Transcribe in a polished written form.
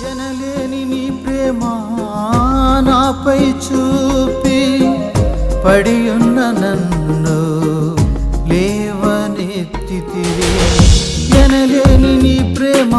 ఎనలేని నీ ప్రేమ నాపై చూపి పడియున్న నన్ను లేవనెత్తితివి. ఎనలేని నీ ప్రేమ